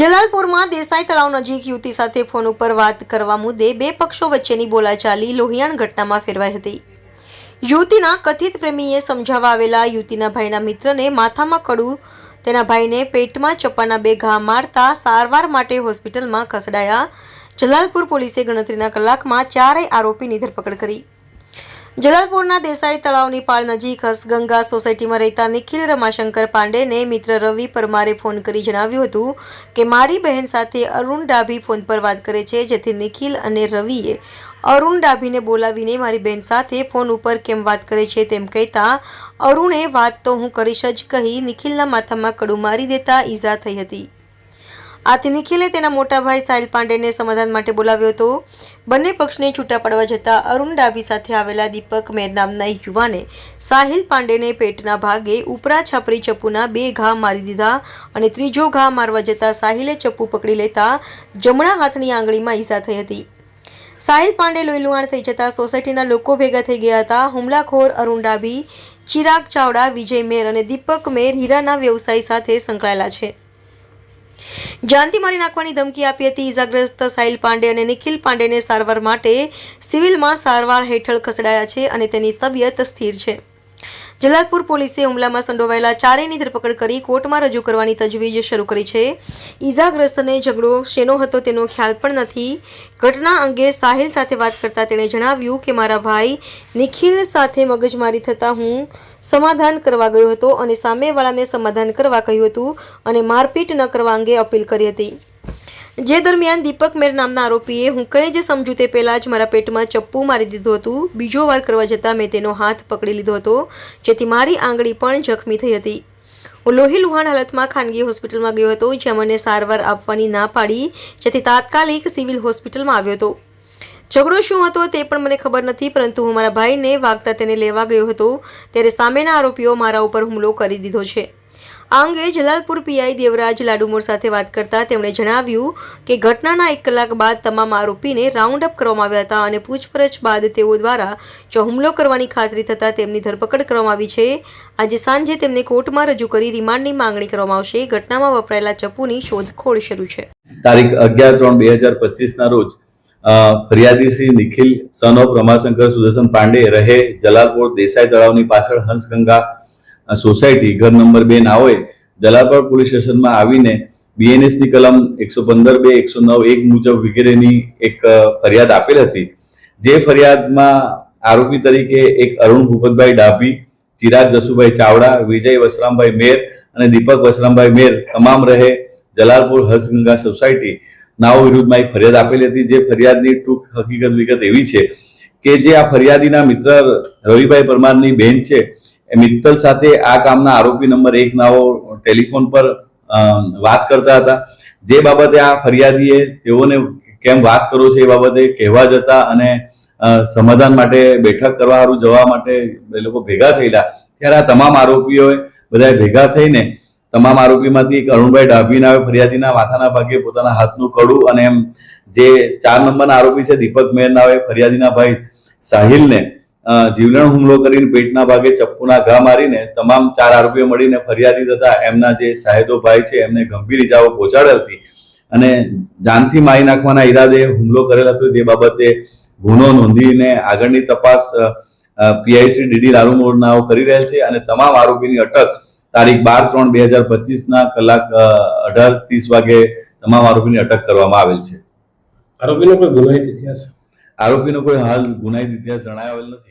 જલાલપુરમાં દેસાઈ તળાવ નજીક યુવતી સાથે ફોન ઉપર વાત કરવા મુદ્દે બે પક્ષો વચ્ચેની બોલાચાલી લોહિયાણ ઘટનામાં ફેરવાઈ હતી। યુવતીના કથિત પ્રેમીએ સમજાવવા આવેલા યુવતીના ભાઈના મિત્રને માથામાં કડું, તેના ભાઈને પેટમાં ચપ્પાના બે ઘા મારતા સારવાર માટે હોસ્પિટલમાં ખસેડાયા। જલાલપુર પોલીસે ગણતરીના કલાકમાં ચારેય આરોપીની ધરપકડ કરી। જલાલપુરના દેસાઈ તળાવની પાળ નજીક હસગંગા સોસાયટીમાં રહેતા નિખિલ રમાશંકર પાંડેને મિત્ર રવિ પરમારે ફોન કરી જણાવ્યું હતું કે મારી બહેન સાથે અરુણ ડાભી ફોન પર વાત કરે છે, જેથી નિખિલ અને રવિએ અરુણ ડાભીને બોલાવીને મારી બહેન સાથે ફોન ઉપર કેમ વાત કરે છે તેમ કહેતા અરુણે વાત તો હું કરીશ જ કહી નિખિલના માથામાં કડું મારી દેતા ઈજા થઈ હતી। આથી નિખિલે તેના મોટા ભાઈ સાહિલ પાંડેને સમાધાન માટે બોલાવ્યો હતો। બંને પક્ષને છૂટા પાડવા જતા અરુણ ડાભી સાથે આવેલા દીપક મેર નામના યુવાને સાહિલ પાંડેને પેટના ભાગે ઉપરા છાપરી ચપ્પુના બે ઘા મારી દીધા અને ત્રીજો ઘા મારવા જતા સાહિલે ચપ્પુ પકડી લેતા જમણા હાથની આંગળીમાં ઈજા થઈ હતી। સાહિલ પાંડે લોહીલુહાણ થઈ જતા સોસાયટીના લોકો ભેગા થઈ ગયા હતા। હુમલાખોર અરુણ ડાભી, ચિરાગ ચાવડા, વિજય મેર અને દીપક મેર હીરાના વ્યવસાય સાથે સંકળાયેલા છે। જાનથી મારી નાખવાની ધમકી આપી હતી। ઈજાગ્રસ્ત સાહિલ પાંડે અને નિખિલ પાંડેને સારવાર માટે સિવિલમાં સારવાર હેઠળ ખસેડાયા છે અને તેની તબિયત સ્થિર છે। જલાલપુર પોલીસે હુમલામાં સંડોવાયેલા ચારેયની ધરપકડ કરી કોર્ટમાં રજૂ કરવાની તજવીજ શરૂ કરી છે। ઈજાગ્રસ્તને ઝઘડો શેનો હતો તેનો ખ્યાલ પણ નથી। ઘટના અંગે સાહિલ સાથે વાત કરતા તેણે જણાવ્યું કે મારા ભાઈ નિખિલ સાથે મગજમારી થતાં હું સમાધાન કરવા ગયો હતો અને સામેવાળાને સમાધાન કરવા કહ્યું હતું અને મારપીટ ન કરવા અંગે અપીલ કરી હતી। જે દરમિયાન દીપક મેર નામના આરોપીએ હું કંઈ જ સમજુ તે પહેલા જ મારા પેટમાં ચપ્પુ મારી દીધું હતું। બીજો વાર કરવા જતાં મેં તેનો હાથ પકડી લીધો હતો, જેથી મારી આંગળી પણ જખમી થઈ હતી। હું લોહી લુહાણ હાલતમાં ખાનગી હોસ્પિટલમાં ગયો હતો, જ્યાં મને સારવાર આપવાની ના પાડી, જેથી તાત્કાલિક સિવિલ હોસ્પિટલમાં આવ્યો હતો। ઝઘડો શું હતો તે પણ મને ખબર નથી, પરંતુ હું મારા ભાઈને વાગતા તેને લેવા ગયો હતો ત્યારે સામેના આરોપીઓ મારા ઉપર હુમલો કરી દીધો છે। આ અંગે જલાલપુર પીઆઈ દેવરાજ લાડુમોર સાથે વાત કરતા તેમણે જણાવ્યું કે ઘટનાના 1 કલાક બાદ તમામ આરોપીને રાઉન્ડ અપ કરવામાં આવ્યા હતા અને પૂછપરછ બાદ તેઓ દ્વારા જો હુમલો કરવાની ખાતરી થતાં તેમની ધરપકડ કરવામાં આવી છે। આજે સાંજે તેમને કોર્ટમાં રજૂ કરી રિમાન્ડની માંગણી કરવામાં આવશે। ઘટનામાં વપરાયેલા ચપ્પુની શોધખોળ શરૂ છે। તારીખ 11/3/2025 ના રોજ ફરિયાદી શ્રી નિખિલ સન ઓફ રમાશંકર સુદર્શન પાંડે રહે જલાલપુર દેસાઈ તળાવની પાછળ હંસગંગા સોસાયટી ઘર નંબર 2 નાઓએ જલાલપુર પોલીસ સ્ટેશનમાં આવીને BNS ની કલમ 115(2), 109(1) મુજબ વગેરેની એક ફરિયાદ આપેલ હતી। જે ફરિયાદમાં આરોપી તરીકે એક અરુણ ભૂપતભાઈ ડાભી, ચિરાગ જસુભાઈ ચાવડા, વિજય વસરામભાઈ મેર અને દીપક વસરામભાઈ મેર તમામ રહે જલાલપુર હંસગંગા સોસાયટી નાઓ વિરુદ્ધમાં એક ફરિયાદ આપેલી હતી। જે ફરિયાદની ટૂંક હકીકત વિગત એવી છે કે જે આ ફરિયાદીના મિત્ર રવિભાઈ પરમારની બહેન છે મિત્તલ સાથે આ કામના આરોપી નંબર 1 નાઓ ટેલિફોન પર વાત કરતા હતા। જે બાબતે આ ફરિયાદીએ તેઓને કેમ વાત કરો છે એ બાબતે કહેવા જતા અને સમાધાન માટે બેઠક કરવા જવા માટે એ લોકો ભેગા થયેલા ત્યારે આ તમામ આરોપીઓએ બધા ભેગા થઈને તમામ આરોપીમાંથી એક અરુણભાઈ ડાભી નામે ફરિયાદીના માથાના ભાગે પોતાના હાથનું કડું અને એમ જે 4 નંબરના આરોપી છે દીપક મેર નામે ફરિયાદીના ભાઈ સાહિલને જીવલેણ હુમલો કરીને પેટના ભાગે ચપ્પુના ઘા મારીને તમામ 4 આરોપીઓ મળીને ફરિયાદી તથા એમના જે સાહેદો ભાઈ છે એમને ગંભીર ઇજાઓ પહોંચાડેલ હતી અને જાનથી મારી નાખવાના ઈરાદે હુમલો કરેલ હતો। જે બાબતે ગુનો નોંધીને આગળની તપાસ પીઆઈસી ડીડી લાડુમોરનાઓ કરી રહેલ છે અને તમામ આરોપીની અટક તારીખ 12/3/2025 ના કલાક 18:30 વાગે તમામ આરોપીની અટક કરવામાં આવેલ છે। આરોપીનો કોઈ ગુનાહિત ઇતિહાસ? આરોપીનો કોઈ હાલ ગુનાહિત ઇતિહાસ જણાવેલ નથી।